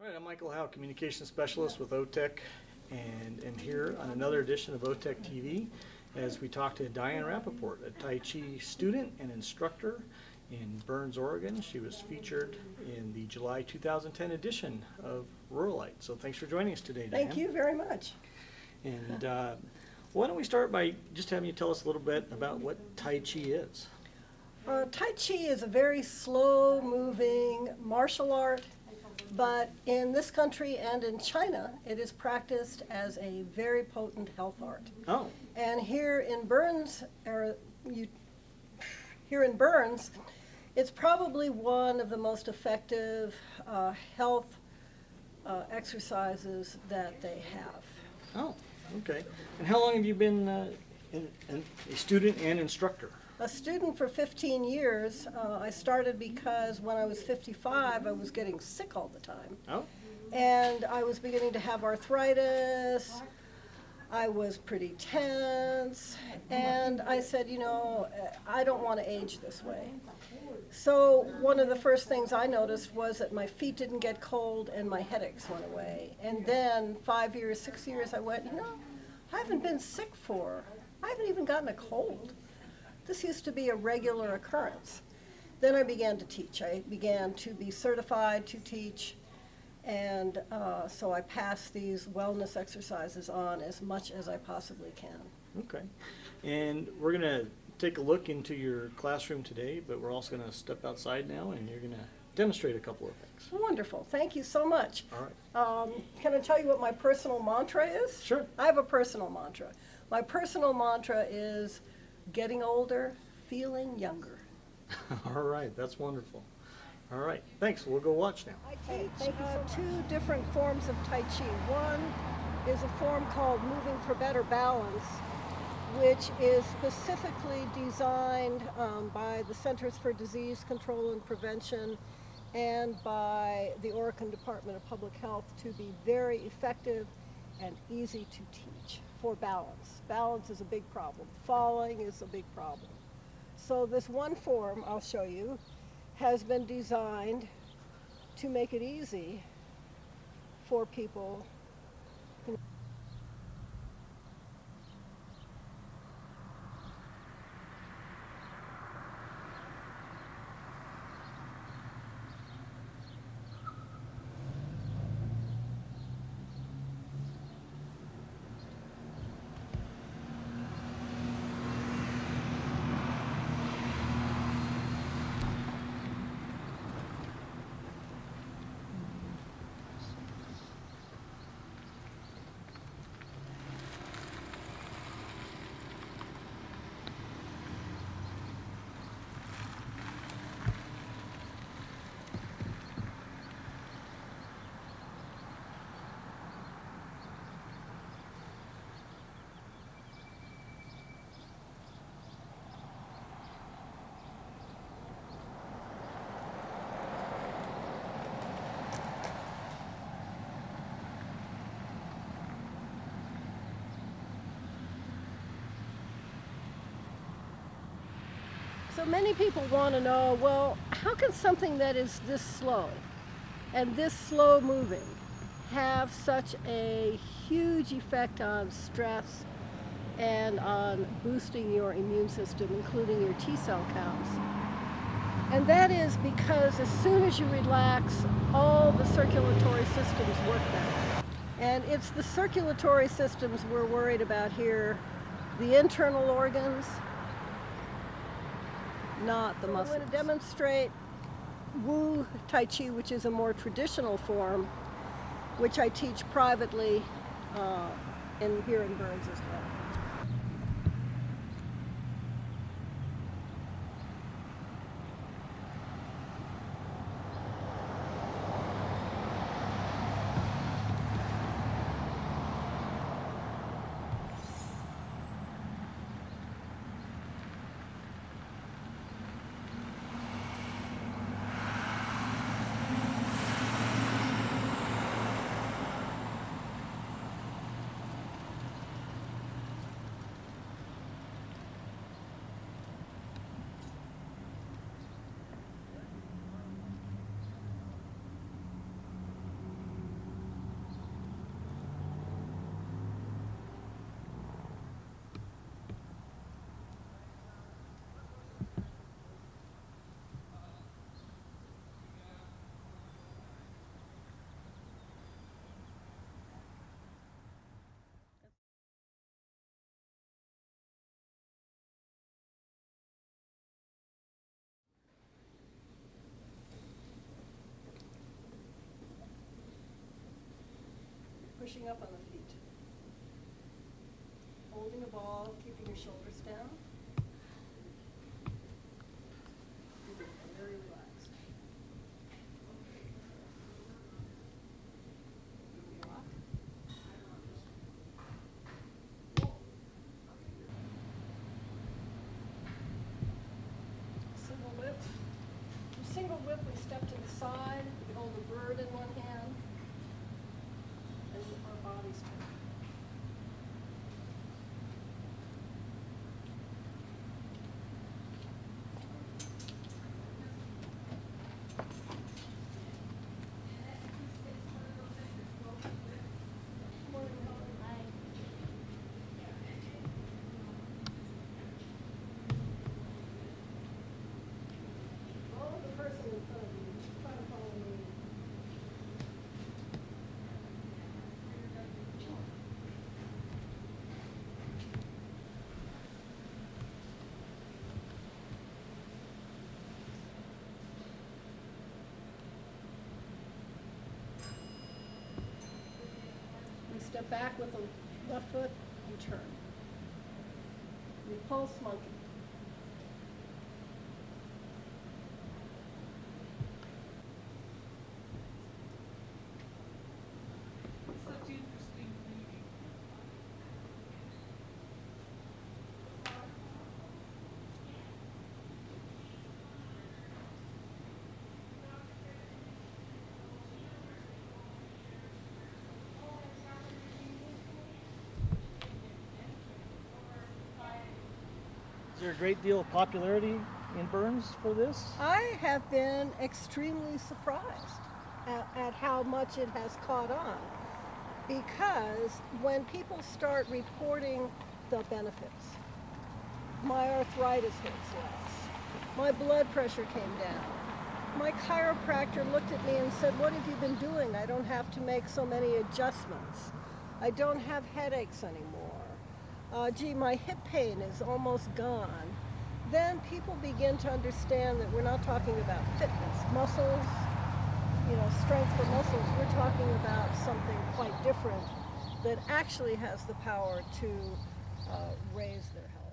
All right, I'm Michael Howe, Communications Specialist with OTECC, and here on another edition of OTECC TV as we talk to Diane Rapaport, a Tai Chi student and instructor in Burns, Oregon. She was featured in the July 2010 edition of Ruralite. So thanks for joining us today, Diane. Thank you very much. And why don't we start by just having you tell us a little bit about what Tai Chi is? Tai Chi is a very slow-moving martial art, but in this country and in China, it is practiced as a very potent health art. Oh. And here in Burns, it's probably one of the most effective health exercises that they have. Oh, okay. And how long have you been a student and instructor? A student for 15 years. I started because when I was 55, I was getting sick all the time. Oh. And I was beginning to have arthritis. I was pretty tense. And I said, you know, I don't want to age this way. So one of the first things I noticed was that my feet didn't get cold and my headaches went away. And then 5 years, 6 years, I went, you know, I haven't been sick I haven't even gotten a cold. This used to be a regular occurrence. Then I began to teach. I began to be certified to teach, and so I pass these wellness exercises on as much as I possibly can. Okay. And we're going to take a look into your classroom today, but we're also going to step outside now, and you're going to demonstrate a couple of things. Wonderful. Thank you so much. All right. Can I tell you what my personal mantra is? Sure. I have a personal mantra. My personal mantra is getting older, feeling younger. All right, that's wonderful. All right, thanks. We'll go watch now. I teach two different forms of Tai Chi. One is a form called Moving for Better Balance, which is specifically designed by the Centers for Disease Control and Prevention and by the Oregon Department of Public Health to be very effective and easy to teach for balance. Balance is a big problem. Falling is a big problem. So this one form, I'll show you, has been designed to make it easy for people. So many people want to know, well, how can something that is this slow and this slow moving have such a huge effect on stress and on boosting your immune system, including your T-cell counts? And that is because as soon as you relax, all the circulatory systems work better. And it's the circulatory systems we're worried about here, the internal organs, not the muscles. I'm going to demonstrate Wu Tai Chi, which is a more traditional form, which I teach privately here in Burns as well. pushing up on the feet. Holding the ball, keeping your shoulders down. Very relaxed. Rock. Single whip. Your single whip, we step to the side, we hold the bird in one hand, and our bodies turn. Follow the person in front of you. Try to follow me. We step back with the left foot and turn. We pulse monkey. Such interesting reading. Is there a great deal of popularity in Burns for this? I have been extremely surprised at how much it has caught on, because when people start reporting the benefits, my arthritis hits less, my blood pressure came down, my chiropractor looked at me and said, "What have you been doing? I don't have to make so many adjustments. I don't have headaches anymore. Gee, my hip pain is almost gone." Then people begin to understand that we're not talking about fitness, muscles, strength for muscles. We're talking about something quite different that actually has the power to raise their health.